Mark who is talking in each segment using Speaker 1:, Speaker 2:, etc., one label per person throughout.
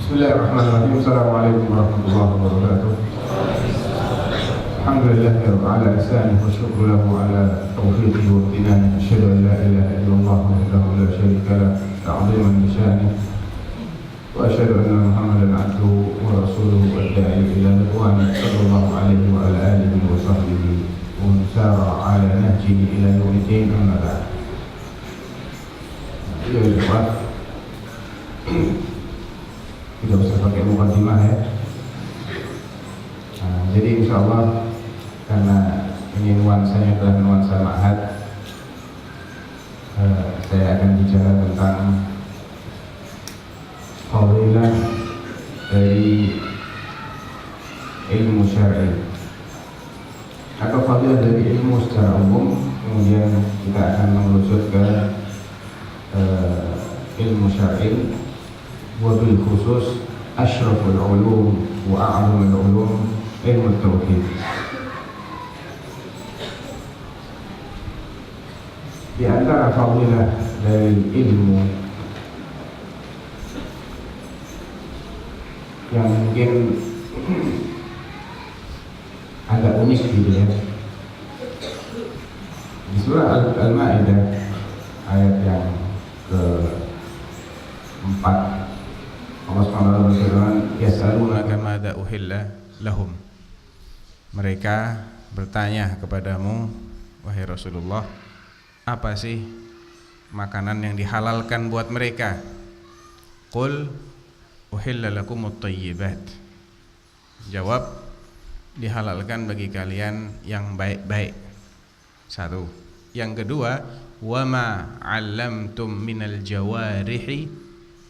Speaker 1: Bismillahirrahmanirrahim. Assalamualaikum warahmatullahi wabarakatuh. Alhamdulillah ala ihsanihi wa syukru lahu ala taufiqihi wa imtinanihi. Asyhadu an la ilaha illallah wahdahu la syarika lah ta'ziman li sya'nihi wa asyhadu anna Muhammadan abduhu wa rasuluhu ad-da'i ila ridwanihi sallallahu alaihi wa ala alihi wa sahbihi wa man sara ala nahjihi ila yaumiddin, amma ba'd. Ya ikhwan, tidak usah pakai mukadimah ya. Jadi insyaallah karena ini nuansanya adalah nuansa ma'had, saya akan bicara tentang fadilah dari ilmu syar'i atau fadilah dari ilmu secara umum. Kemudian kita akan mengerucut ke ilmu syar'i, wabil khusus asyraful ulum wa a'zamul ulum ilmu tauhid. Di antara fadilah dari ilmu yang mungkin agak unik gitu ya, di surah Al-Ma'idah ayat yang ke-4, Allah SWT berfirman, yas'alunaka madza uhilla lahum. Mereka bertanya kepadamu, wahai Rasulullah, apa sih makanan yang dihalalkan buat mereka? Qul uhilla lakumut thayyibat. Jawab, dihalalkan bagi kalian yang baik-baik. Satu. Yang kedua, wa ma 'allamtum minal jawarihi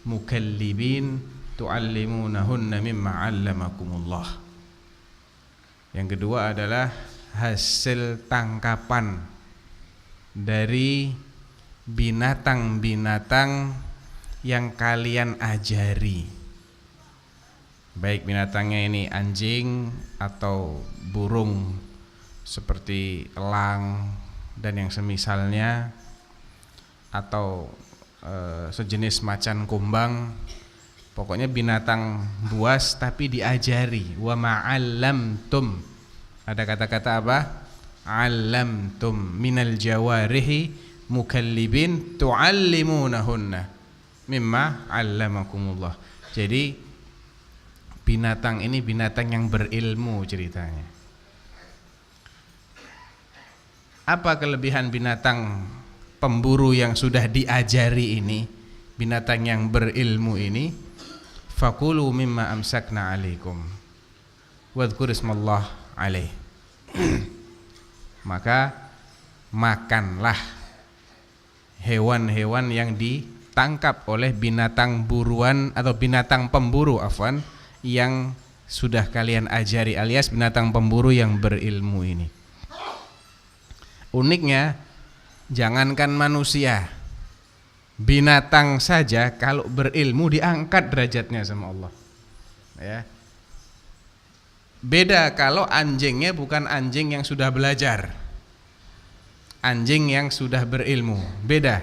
Speaker 1: mukallibin tu'allimunahunna mimma 'allamakumullah. Yang kedua adalah hasil tangkapan dari binatang-binatang yang kalian ajari. Baik binatangnya ini anjing atau burung seperti elang dan yang semisalnya, atau sejenis macan kumbang, pokoknya binatang buas tapi diajari. Wa ma'allamtum, ada kata-kata apa? Allamtum minal jawarihi mukallibin tu'allimunahunna mimma 'allamakumullah. Jadi binatang ini binatang yang berilmu ceritanya. Apa kelebihan binatang pemburu yang sudah diajari ini, binatang yang berilmu ini? Fakulu mimma amsakna alaikum wadhkur ismallah alaih. Maka makanlah hewan-hewan yang ditangkap oleh binatang buruan atau binatang pemburu yang sudah kalian ajari, alias binatang pemburu yang berilmu ini. Uniknya, jangankan manusia, binatang saja kalau berilmu diangkat derajatnya sama Allah. Ya. Beda kalau anjingnya bukan anjing yang sudah belajar, anjing yang sudah berilmu. Beda.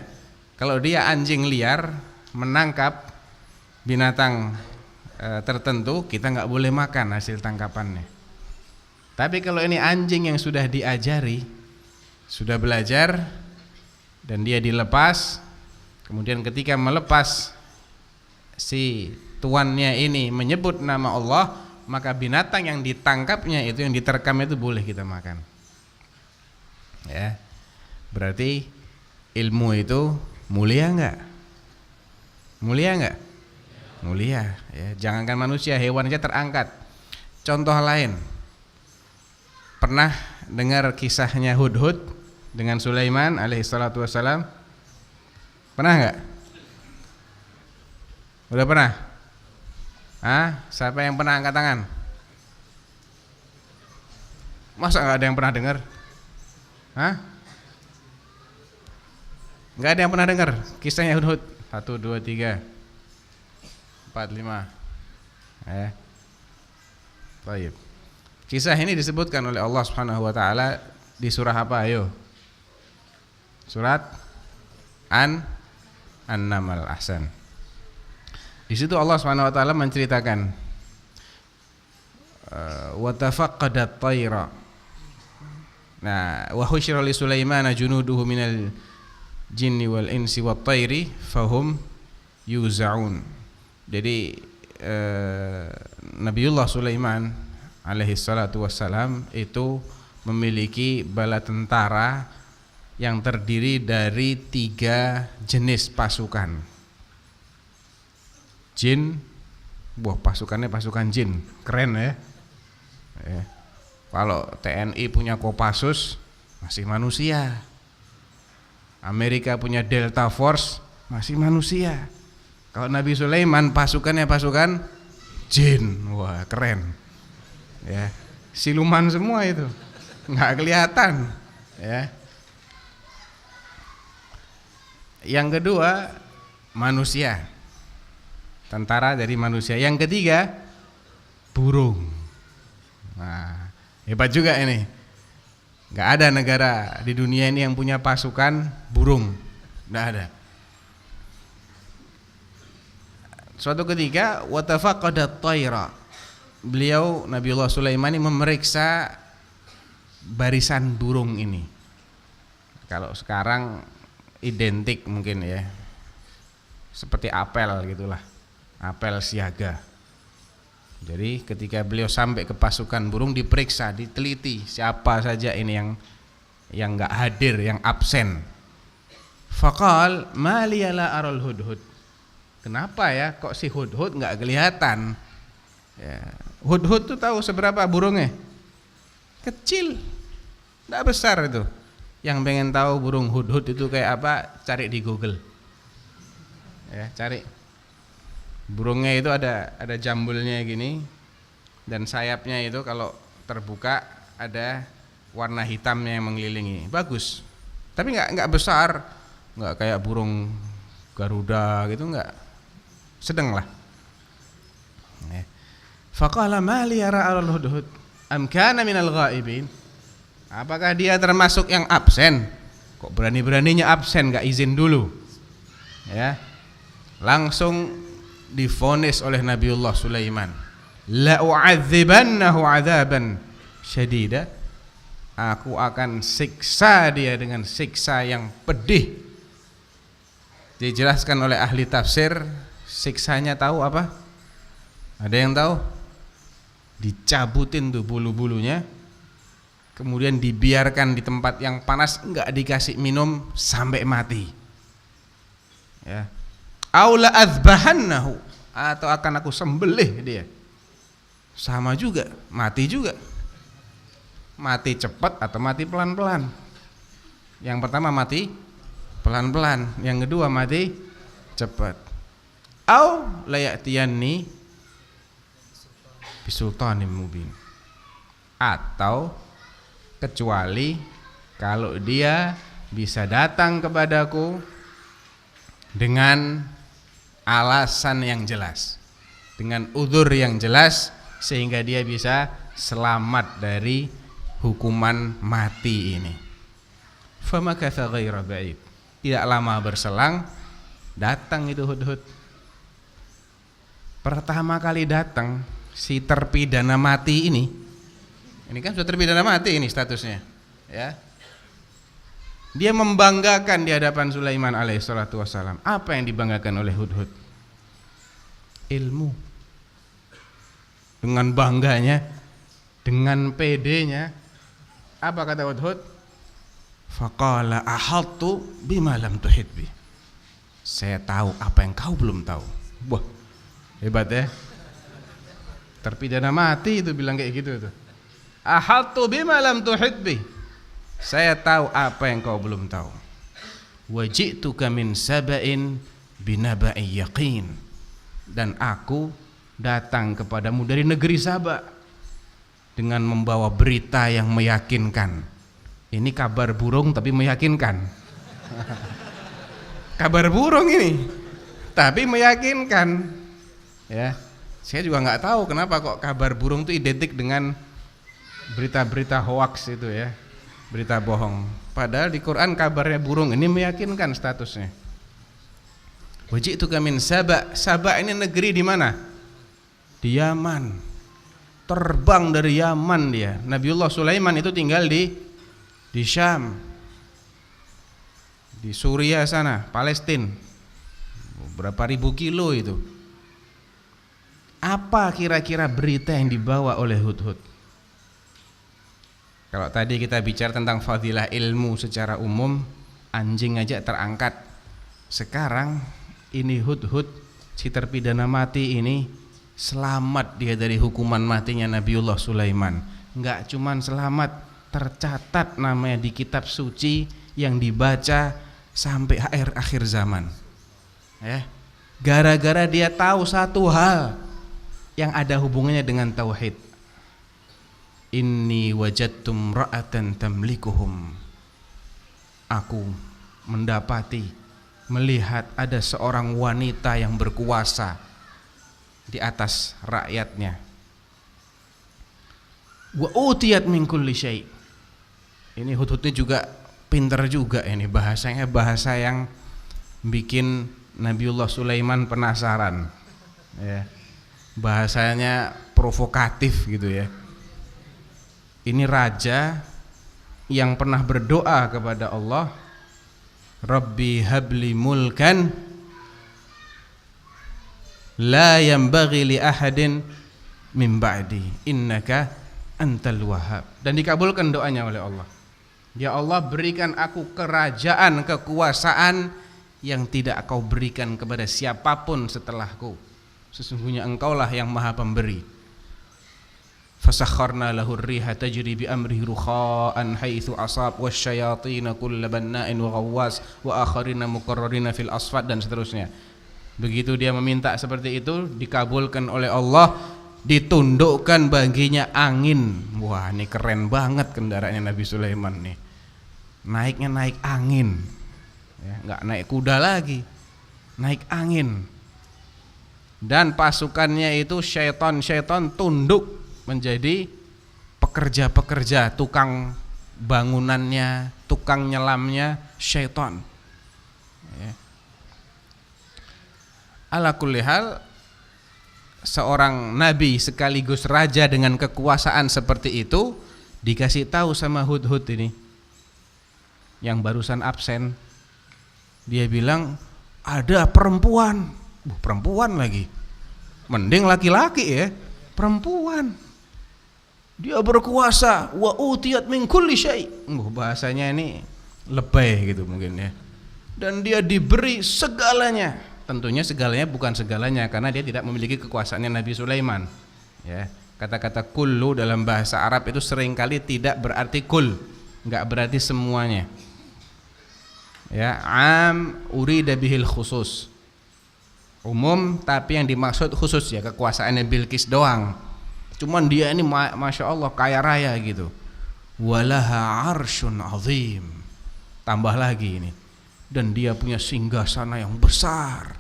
Speaker 1: Kalau dia anjing liar menangkap binatang tertentu, kita nggak boleh makan hasil tangkapannya. Tapi kalau ini anjing yang sudah diajari, sudah belajar, dan dia dilepas, kemudian ketika melepas si tuannya ini menyebut nama Allah, maka binatang yang ditangkapnya itu, yang diterkam itu boleh kita makan. Ya, berarti ilmu itu mulia enggak? Mulia enggak? Mulia. Ya, jangankan manusia, hewan aja terangkat. Contoh lain, pernah dengar kisahnya Hudhud dengan Sulaiman alaihissalatu wassalam? Pernah enggak? Udah pernah? Siapa yang pernah angkat tangan? Masa enggak ada yang pernah dengar? Enggak ada yang pernah dengar kisahnya Hudhud? 1, 2, 3, 4, 5. Baik. Kisah ini disebutkan oleh Allah Subhanahu wa taala di surah apa? Ayo. Surat An-Naml. Ahsan. Di situ Allah Subhanahu wa taala menceritakan wa tafaqqadat tayra. Nah, wa husyira li Sulaimana junuduhu minal jinni wal insi wat tayri fahum yuzaun. Jadi Nabiullah Sulaiman alaihi salatu wassalam itu memiliki bala tentara yang terdiri dari 3 jenis pasukan. Jin, pasukannya pasukan jin, keren ya. Kalau TNI punya Kopassus masih manusia, Amerika punya Delta Force masih manusia. Kalau Nabi Sulaiman pasukannya pasukan jin, wah keren. Ya, siluman semua itu, nggak kelihatan. Ya. Yang kedua manusia, tentara dari manusia. Yang ketiga burung. Nah, hebat juga ini. Nggak ada negara di dunia ini yang punya pasukan burung, nggak ada. Suatu ketika watafaqadat tayra. Beliau Nabiullah Sulaiman ini memeriksa barisan burung ini. Kalau sekarang identik mungkin ya. Seperti apel gitulah. Apel siaga. Jadi ketika beliau sampai ke pasukan burung diperiksa, diteliti siapa saja ini yang enggak hadir, yang absen. Faqal ma liya la aral hudhud. Kenapa ya kok si hudhud nggak kelihatan? Ya, hudhud tuh tahu seberapa burungnya? Kecil, nggak besar itu. Yang pengen tahu burung hudhud itu kayak apa? Cari di Google. Ya, cari. Burungnya itu ada jambulnya gini, dan sayapnya itu kalau terbuka ada warna hitamnya yang mengelilingi. Bagus. Tapi nggak besar, nggak kayak burung Garuda gitu, nggak. Sedang lah. Faqala ma li yara al-hudhud am kana minal ghaibin. Apakah dia termasuk yang absen? Kok berani-beraninya absen, enggak izin dulu. Ya. Langsung divonis oleh Nabiullah Sulaiman. La u'adzibannahu 'adzaban syadida. Aku akan siksa dia dengan siksa yang pedih. Dijelaskan oleh ahli tafsir, siksanya tahu apa? Ada yang tahu? Dicabutin tuh bulu-bulunya, kemudian dibiarkan di tempat yang panas, enggak dikasih minum sampai mati. Ya. Aula azbahannahu, atau akan aku sembelih dia. Sama juga, mati juga. Mati cepat atau mati pelan-pelan. Yang pertama mati pelan-pelan, yang kedua mati cepat. Au layatiyanni bisultanim mubin. Atau kecuali kalau dia bisa datang kepadaku dengan alasan yang jelas, dengan udzur yang jelas, sehingga dia bisa selamat dari hukuman mati ini. Famakatha ghaira ba'id. Tidak lama berselang datang itu hudhud. Pertama kali datang si terpidana mati ini kan sudah terpidana mati ini statusnya, ya. Dia membanggakan di hadapan Sulaiman alaihissalatu wassalam. Apa yang dibanggakan oleh hudhud? Ilmu. Dengan bangganya, dengan pedenya, apa kata hudhud? Faqala ahaltu bima lam tuhit bi. Saya tahu apa yang kau belum tahu. Wah, hebat ya. Terpidana mati itu bilang kayak gitu tuh. Ahaltu bima lam tuhit bi. Saya tahu apa yang kau belum tahu. Waji'tuka min saba'in binaba'i yaqin. Dan aku datang kepadamu dari negeri Saba dengan membawa berita yang meyakinkan. Ini kabar burung tapi meyakinkan. Kabar burung ini tapi meyakinkan. Ya. Saya juga nggak tahu kenapa kok kabar burung itu identik dengan berita-berita hoax itu ya, berita bohong. Padahal di Quran kabarnya burung ini meyakinkan statusnya. Waji'tuka min Saba. Saba ini negeri di mana? Di Yaman. Terbang dari Yaman dia. Nabiullah Sulaiman itu tinggal di Syam, di Suriah sana, Palestina. Berapa ribu kilo itu. Apa kira-kira berita yang dibawa oleh Hudhud? Kalau tadi kita bicara tentang fadilah ilmu secara umum, anjing aja terangkat. Sekarang ini Hudhud, si terpidana mati ini, selamat dia dari hukuman matinya Nabiullah Sulaiman. Enggak cuman selamat, tercatat namanya di kitab suci yang dibaca sampai akhir zaman. Ya. Gara-gara dia tahu satu hal yang ada hubungannya dengan tauhid. Inni wajadtum ra'atan tamlikuhum. Aku melihat ada seorang wanita yang berkuasa di atas rakyatnya. Wa utiyat min kulli syai'. Ini Hudhudnya juga pinter juga ini, bahasanya bahasa yang bikin Nabiullah Sulaiman penasaran. Ya. Bahasanya provokatif gitu ya. Ini raja yang pernah berdoa kepada Allah, Rabbi habli mulkan la yanbaghi li ahadin min ba'di innaka antal wahhab. Dan dikabulkan doanya oleh Allah. Ya Allah, berikan aku kerajaan, kekuasaan yang tidak kau berikan kepada siapapun setelahku. Sesungguhnya engkaulah yang maha pemberi. Fasakharna lahu ar-riha tajri bi amrihi rukha'an haitsu asab wasyayatin kull banna'in wa ghawwas wa akharina muqarrarina fil asfad, dan seterusnya. Begitu dia meminta seperti itu, dikabulkan oleh Allah, ditundukkan baginya angin. Wah, ini keren banget kendaraannya Nabi Sulaiman nih. Naiknya naik angin. Ya, enggak naik kuda lagi. Naik angin. Dan pasukannya itu syaitan tunduk menjadi pekerja-pekerja, tukang bangunannya, tukang nyelamnya syaitan. Ya. Ala kulli hal, seorang nabi sekaligus raja dengan kekuasaan seperti itu dikasih tahu sama Hudhud ini yang barusan absen. Dia bilang ada perempuan. Perempuan lagi, mending laki-laki ya, perempuan. Dia berkuasa, wa utiyat min kulli syai'. Bahasanya ini lebay gitu mungkin ya. Dan dia diberi segalanya. Tentunya segalanya bukan segalanya, karena dia tidak memiliki kekuasaannya Nabi Sulaiman. Ya, kata-kata kullu dalam bahasa Arab itu seringkali tidak berarti kul, enggak berarti semuanya. Ya, am urida bihil khusus. Umum, tapi yang dimaksud khusus ya, kekuasaannya Bilqis doang. Cuman dia ini masya Allah kaya raya gitu. Walaha arsyun azim. Tambah lagi ini, dan dia punya singgasana yang besar.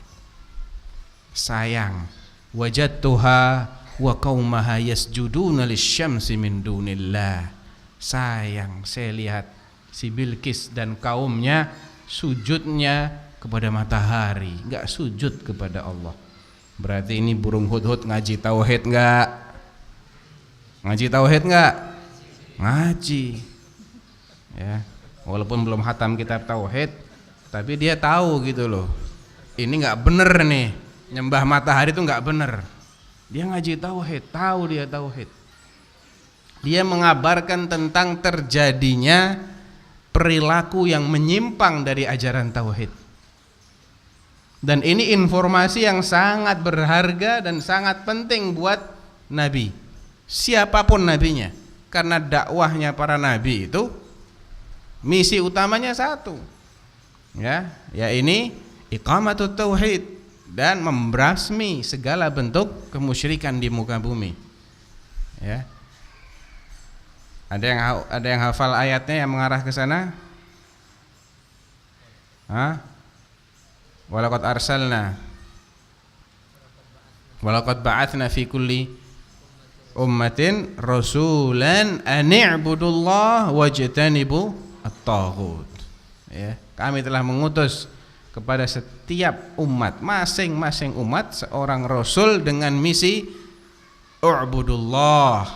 Speaker 1: Sayang, wajadtuha wa qaumaha yasjuduna lisyamsi min dunillah. Sayang, saya lihat si Bilqis dan kaumnya sujudnya kepada matahari, enggak sujud kepada Allah. Berarti ini burung Hudhud ngaji tauhid enggak? Ngaji tauhid enggak? Ngaji. Ya, walaupun belum khatam kitab tauhid, tapi dia tahu gitu loh. Ini enggak bener nih, nyembah matahari itu enggak bener. Dia ngaji tauhid, tahu dia tauhid. Dia mengabarkan tentang terjadinya perilaku yang menyimpang dari ajaran tauhid. Dan ini informasi yang sangat berharga dan sangat penting buat nabi, siapapun nabinya. Karena dakwahnya para nabi itu misi utamanya satu, ya ini iqamatut tauhid, dan membasmi segala bentuk kemusyrikan di muka bumi. Ya. Ada yang hafal ayatnya yang mengarah ke sana? Walaqad arsalna walaqad ba'atsna fi kulli ummatin rasulan an i'budullah wajtanibu at-taghut. Ya, kami telah mengutus kepada setiap tiap umat, masing-masing umat seorang rasul dengan misi u'budullah,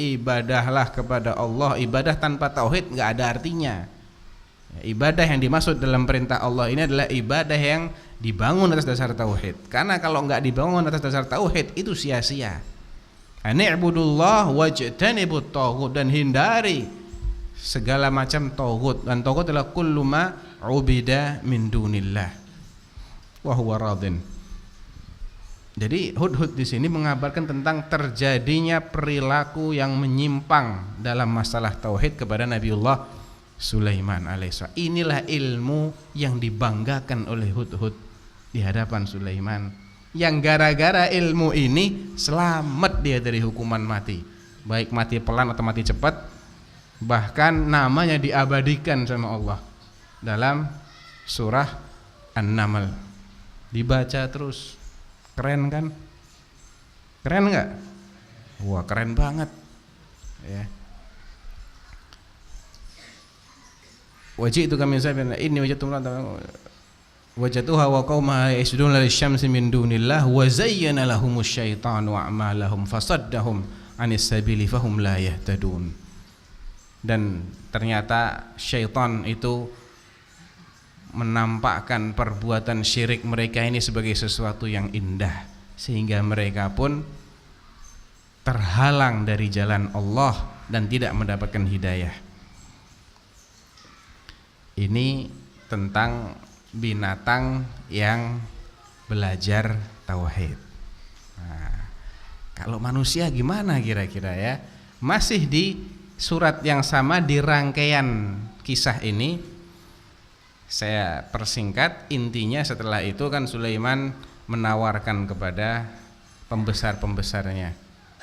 Speaker 1: ibadahlah kepada Allah. Ibadah tanpa tauhid nggak ada artinya. Ibadah yang dimaksud dalam perintah Allah ini adalah ibadah yang dibangun atas dasar tauhid. Karena kalau nggak dibangun atas dasar tauhid itu sia-sia. Ani'budullah wajtanibut taghut, dan hindari segala macam taghut. Dan taghut adalah kullu ma ubida min dunillah wa huwa radin. Jadi Hudhud di sini mengabarkan tentang terjadinya perilaku yang menyimpang dalam masalah tauhid kepada Nabiullah Sulaiman alaihissalam. Inilah ilmu yang dibanggakan oleh Hudhud di hadapan Sulaiman, yang gara-gara ilmu ini selamat dia dari hukuman mati, baik mati pelan atau mati cepat. Bahkan namanya diabadikan sama Allah dalam surah An-Naml. Dibaca terus. Keren kan? Keren nggak? Wah, keren banget ya. Wajib itu kami sampaikan, ini wajatuha wa qaumaha yasjuduna lisyamsi min dunillah wa zayyana lahumus syaitanu a'malahum fasaddahum 'anis sabili fahum la yahtadun. Dan ternyata syaitan itu menampakkan perbuatan syirik mereka ini sebagai sesuatu yang indah, sehingga mereka pun terhalang dari jalan Allah dan tidak mendapatkan hidayah. Ini tentang binatang yang belajar tauhid. Nah, kalau manusia gimana kira-kira ya? Masih di surat yang sama, di rangkaian kisah ini saya persingkat. Intinya setelah itu kan Sulaiman menawarkan kepada pembesar-pembesarnya,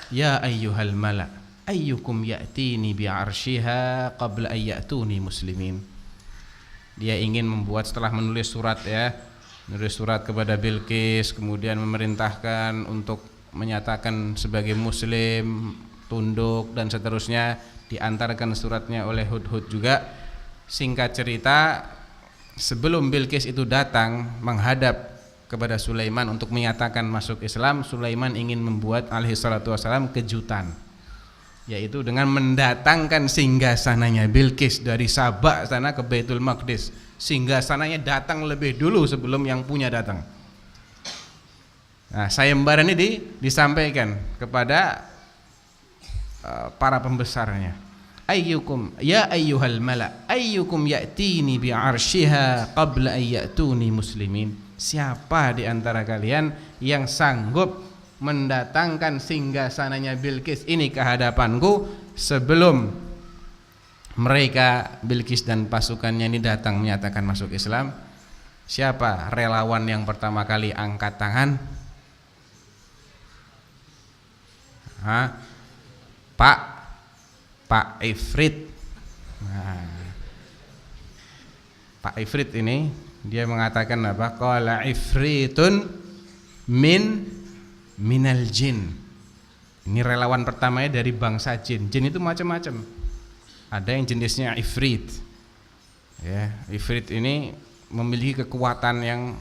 Speaker 1: ya ayyuhal mala ayyukum ya'tini bi'arsyiha qabla ayyatuni muslimin. Dia ingin membuat, setelah menulis surat ya, menulis surat kepada Bilqis, kemudian memerintahkan untuk menyatakan sebagai muslim, tunduk dan seterusnya, diantarkan suratnya oleh Hudhud juga. Singkat cerita, sebelum Bilqis itu datang menghadap kepada Sulaiman untuk menyatakan masuk Islam, Sulaiman ingin membuat alaihi salatu wassalam kejutan, yaitu dengan mendatangkan singgasananya Bilqis dari Sabak sana ke Baitul Maqdis. Singgasananya datang lebih dulu sebelum yang punya datang. Nah, sayembaran ini disampaikan kepada para pembesarnya. Ayyukum ya ayyuhal mala ayyukum ya'tini bi'arsyiha qabla ayyatuni muslimin. Siapa di antara kalian yang sanggup mendatangkan singgasananya Bilqis ini ke hadapanku sebelum mereka, Bilqis dan pasukannya ini datang menyatakan masuk Islam? Siapa relawan yang pertama kali angkat tangan? Pak Ifrit. Nah, Pak Ifrit ini dia mengatakan apa? Qala ifritun minal jin. Ini relawan pertamanya dari bangsa jin. Jin itu macam-macam. Ada yang jenisnya ifrit. Ya, ifrit ini memiliki kekuatan yang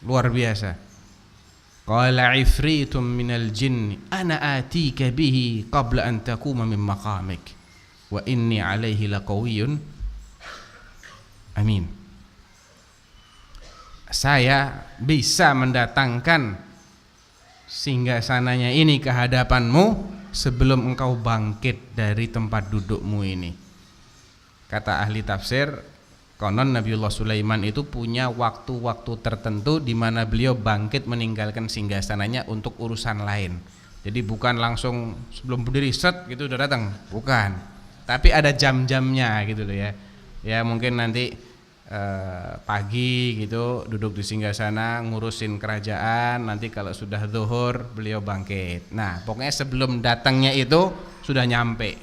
Speaker 1: luar biasa. Qala ifritum minal jinn ana atika bihi qabla an taquma min maqamik wa inni alaihi laqawiyyun amin. Saya bisa mendatangkan singgasananya ini ke hadapanmu sebelum engkau bangkit dari tempat dudukmu ini. Kata ahli tafsir, konon Nabiullah Sulaiman itu punya waktu-waktu tertentu di mana beliau bangkit meninggalkan singgasananya untuk urusan lain. Jadi bukan langsung sebelum berdiri set gitu udah datang, bukan. Tapi ada jam-jamnya gitu loh ya. Ya mungkin nanti pagi gitu duduk di singgasana ngurusin kerajaan, nanti kalau sudah zuhur beliau bangkit. Nah, pokoknya sebelum datangnya itu sudah nyampe.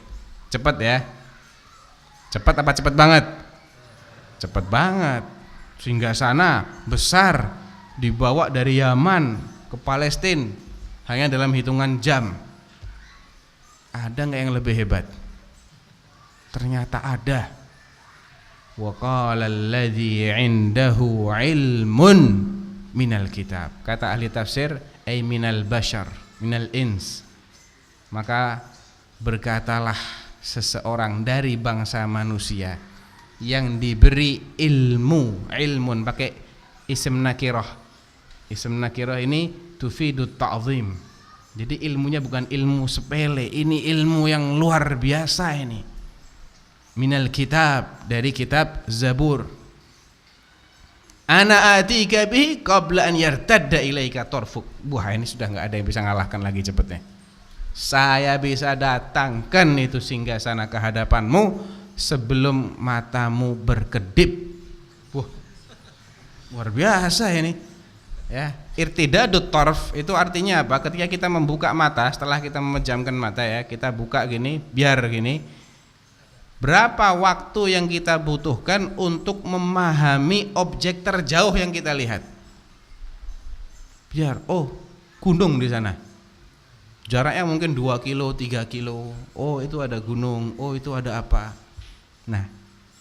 Speaker 1: Cepet ya. Cepet apa cepet banget? Cepet banget. Singgasana besar dibawa dari Yaman ke Palestina hanya dalam hitungan jam. Ada nggak yang lebih hebat? Ternyata ada. wa qala alladzi 'indahu 'ilmun minal kitab. Kata ahli tafsir ay minal bashar, minal ins. Maka berkatalah seseorang dari bangsa manusia yang diberi ilmu, ilmun pakai isim nakirah. Isim nakirah ini tufidut ta'zim. Jadi ilmunya bukan ilmu sepele, ini ilmu yang luar biasa ini. Minal kitab, dari kitab Zabur. Ana atika bihi qabla an yartadda ilaika tarfuk. Wah, ini sudah enggak ada yang bisa ngalahkan lagi cepatnya. Saya bisa datangkan itu singgasana ke hadapanmu sebelum matamu berkedip. Wah, luar biasa ini. Ya, irtidadut tarf itu artinya apa? Ketika kita membuka mata, setelah kita memejamkan mata ya, kita buka gini, biar gini. Berapa waktu yang kita butuhkan untuk memahami objek terjauh yang kita lihat? Biar, oh, gunung di sana. Jaraknya mungkin 2 kilo, 3 kilo. Oh, itu ada gunung. Oh, itu ada apa? Nah,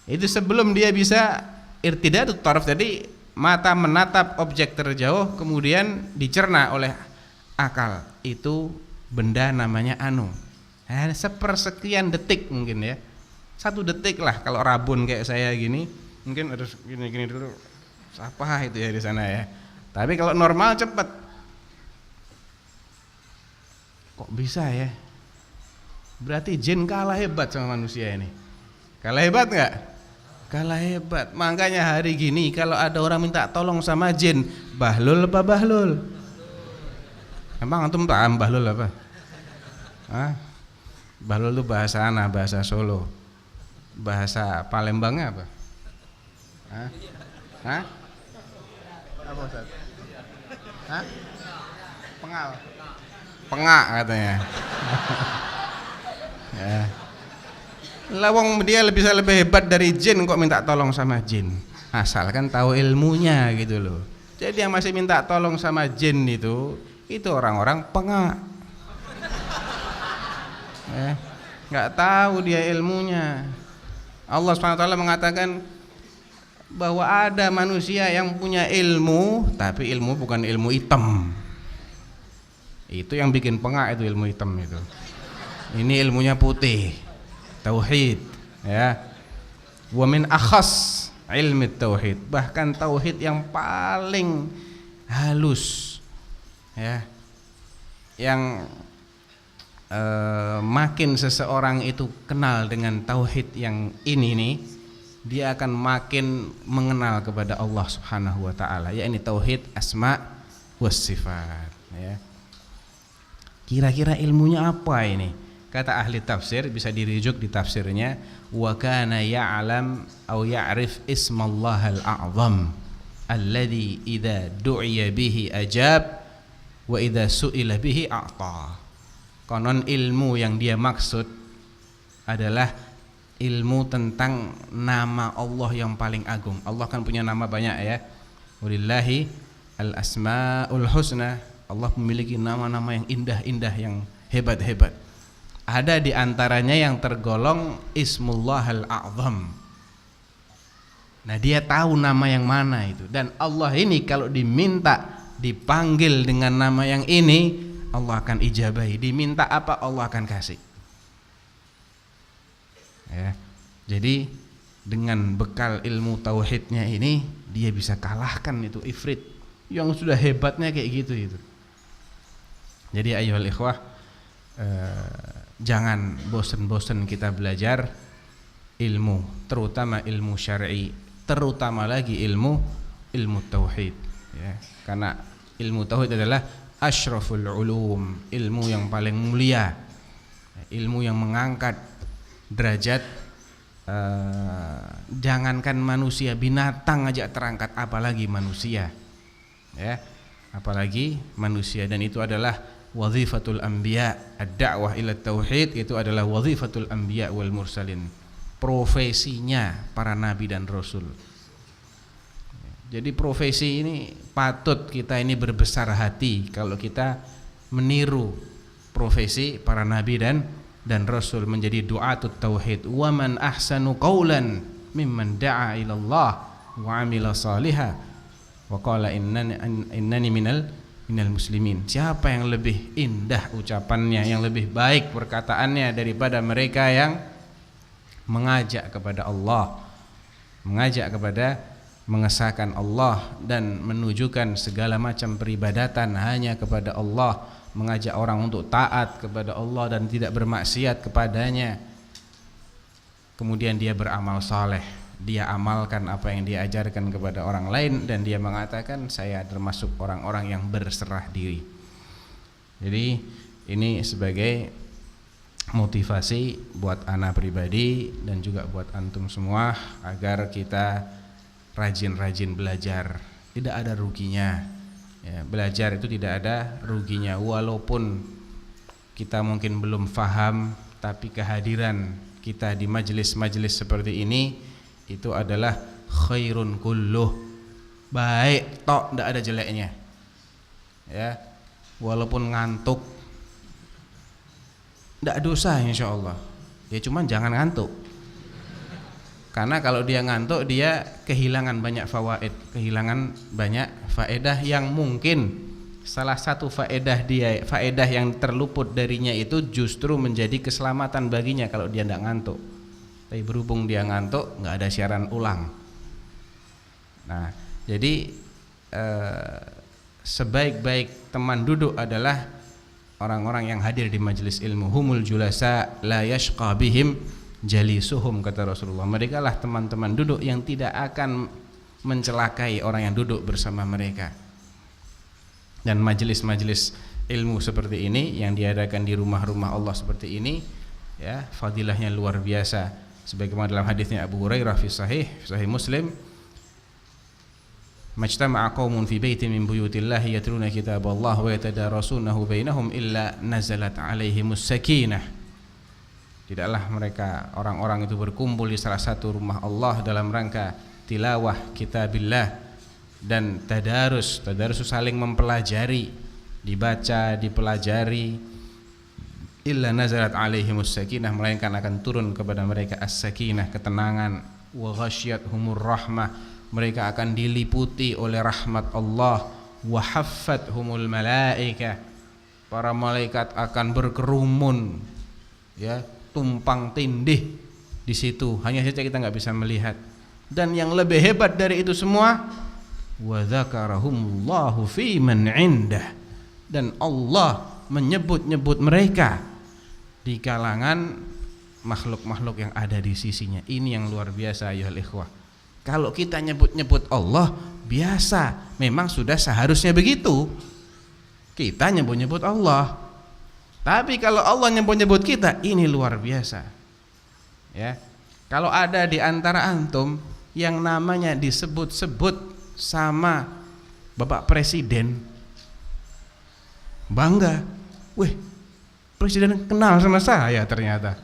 Speaker 1: itu sebelum dia bisa irtidadut taraf, jadi mata menatap objek terjauh kemudian dicerna oleh akal. Itu benda namanya anu. Nah, sepersekian detik mungkin ya. 1 detik lah kalau rabun kayak saya gini, mungkin harus gini-gini dulu. Apa itu ya di sana ya. Tapi kalau normal cepat. Kok bisa ya? Berarti jin kalah hebat sama manusia ini. Kalah hebat enggak? Kalah hebat. Makanya hari gini kalau ada orang minta tolong sama jin, bahlul apa bahlul? Emang antum paham bahlul apa? Hah? Bahlul itu bahasa ana, bahasa Solo. Bahasa Palembangnya apa? Hah? Hah? Apa Ustaz? Hah? Pengal. Pengak katanya. Ya. Lawang dia bisa lebih hebat dari jin kok minta tolong sama jin. Asalkan tahu ilmunya gitu loh. Jadi yang masih minta tolong sama jin itu orang-orang pengak. Nggak tahu dia ilmunya. Allah SWT mengatakan bahwa ada manusia yang punya ilmu, tapi ilmu bukan ilmu hitam. Itu yang bikin pengak itu ilmu hitam itu. Ini ilmunya putih, tauhid, ya. Wa min akhas ilmi tauhid, bahkan tauhid yang paling halus, ya. Yang makin seseorang itu kenal dengan tauhid yang ini nih, dia akan makin mengenal kepada Allah Subhanahu wa taala, yakni tauhid asma was sifat, ya. Kira-kira ilmunya apa ini? Kata ahli tafsir, bisa dirujuk di tafsirnya, wa kana ya'lam aw ya'rif ismallahal a'zam alladhi idza du'iya bihi ajab wa idza su'ila bihi a'ta. Konon ilmu yang dia maksud adalah ilmu tentang nama Allah yang paling agung. Allah kan punya nama banyak ya. Walillahi al-asmaul husna. Allah memiliki nama-nama yang indah-indah, yang hebat-hebat. Ada di antaranya yang tergolong Ismullahal A'zam. Nah, dia tahu nama yang mana itu. Dan Allah ini kalau diminta dipanggil dengan nama yang ini, Allah akan ijabahi. Diminta apa, Allah akan kasih. Ya. Jadi dengan bekal ilmu tauhidnya ini, dia bisa kalahkan itu ifrit yang sudah hebatnya kayak gitu itu. Jadi ayyuhal ikhwah, jangan bosan-bosan kita belajar ilmu, terutama ilmu syar'i, terutama lagi ilmu tauhid, ya. Karena ilmu tauhid adalah asyraful ulum, ilmu yang paling mulia, ilmu yang mengangkat derajat. Jangankan manusia, binatang aja terangkat, apalagi manusia, ya, apalagi manusia. Dan itu adalah wazifatul anbiya, ad-da'wah ila tauhid, itu adalah wazifatul anbiya wal mursalin, profesinya para nabi dan rasul. Jadi profesi ini patut kita ini berbesar hati kalau kita meniru profesi para nabi dan rasul, menjadi du'atut tauhid. Wa man ahsanu qaulan mimman da'a ila Allah wa 'amila shalihan wa qala innani minal muslimin. Siapa yang lebih indah ucapannya, yang lebih baik perkataannya daripada mereka yang mengajak kepada Allah, mengajak kepada mengesahkan Allah dan menunjukkan segala macam peribadatan hanya kepada Allah, mengajak orang untuk taat kepada Allah dan tidak bermaksiat kepadanya. Kemudian dia beramal saleh, dia amalkan apa yang dia ajarkan kepada orang lain, dan dia mengatakan saya termasuk orang-orang yang berserah diri. Jadi ini sebagai motivasi buat ana pribadi dan juga buat antum semua agar kita rajin-rajin belajar. Tidak ada ruginya ya, belajar itu tidak ada ruginya. Walaupun kita mungkin belum paham, tapi kehadiran kita di majelis-majelis seperti ini itu adalah khairun kulluh, baik tok, tidak ada jeleknya ya. Walaupun ngantuk tidak dosa insyaallah ya, cuman jangan ngantuk, karena kalau dia ngantuk dia kehilangan banyak fawaid, kehilangan banyak faedah yang mungkin salah satu faedah yang terluput darinya itu justru menjadi keselamatan baginya kalau dia tidak ngantuk. Tapi berhubung dia ngantuk, nggak ada siaran ulang. Nah, jadi sebaik-baik teman duduk adalah orang-orang yang hadir di majelis ilmu. Humul julasa la yashqa bihim jalisuhum, kata Rasulullah. Mereka lah teman-teman duduk yang tidak akan mencelakai orang yang duduk bersama mereka. Dan majelis-majelis ilmu seperti ini yang diadakan di rumah-rumah Allah seperti ini ya, fadilahnya luar biasa. Sebagaimana dalam hadisnya Abu Hurairah fi sahih Muslim, majtama'a qaumun fi baitin min buyutillahi yatluna kitaballah wa yatadarasunahu bainahum illa nazalat alaihimus sakinah. Tidaklah mereka orang-orang itu berkumpul di salah satu rumah Allah dalam rangka tilawah kitabillah dan tadarus itu saling mempelajari, dibaca, dipelajari. Illa nazalat alaihimus sakinah, melainkan akan turun kepada mereka as-sakinah, ketenangan. Wa ghasyiyatuhumur rahmah, mereka akan diliputi oleh rahmat Allah. Wa haffathumul malaikah, para malaikat akan berkerumun ya, tumpang tindih di situ, hanya saja kita nggak bisa melihat. Dan yang lebih hebat dari itu semua, wa dzakarahumullahu fi man 'indah, dan Allah menyebut-nyebut mereka di kalangan makhluk-makhluk yang ada di sisinya. Ini yang luar biasa ayyuhal ikhwah. Kalau kita nyebut-nyebut Allah biasa, memang sudah seharusnya begitu. Kita nyebut-nyebut Allah. Tapi kalau Allah nyebut-nyebut kita, ini luar biasa. Ya. Kalau ada di antara antum yang namanya disebut-sebut sama Bapak Presiden, bangga. Wih, Presiden kenal sama saya ternyata.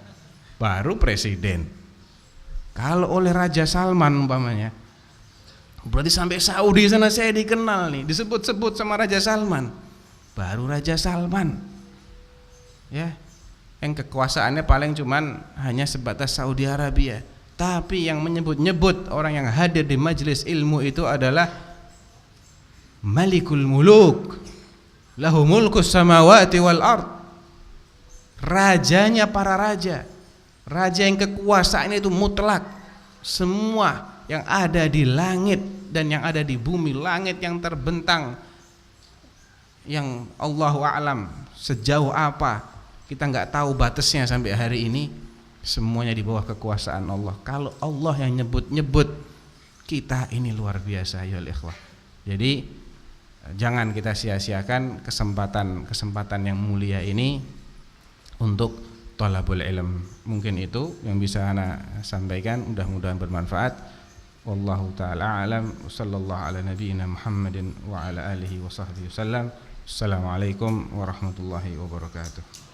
Speaker 1: Baru presiden. Kalau oleh Raja Salman umpamanya, berarti sampai Saudi sana saya dikenal nih, disebut-sebut sama Raja Salman. Baru Raja Salman. Ya. Yang kekuasaannya paling cuman hanya sebatas Saudi Arabia. Tapi yang menyebut-nyebut orang yang hadir di majelis ilmu itu adalah Malikul Muluk, lahu mulkus samawati wal ard, rajanya para raja, raja yang kekuasaannya itu mutlak. Semua yang ada di langit dan yang ada di bumi, langit yang terbentang, yang Allahu a'lam sejauh apa kita nggak tahu batasnya sampai hari ini, semuanya di bawah kekuasaan Allah. Kalau Allah yang nyebut-nyebut kita, ini luar biasa ya ikhwah. Jadi jangan kita sia-siakan kesempatan yang mulia ini untuk thalabul ilm. Mungkin itu yang bisa ana sampaikan, mudah-mudahan bermanfaat. Wallahu taala alam. Sallallahu ala nabiyyina Muhammadin wa ala alihi wa sahbihi wasallam. Assalamualaikum warahmatullahi wabarakatuh.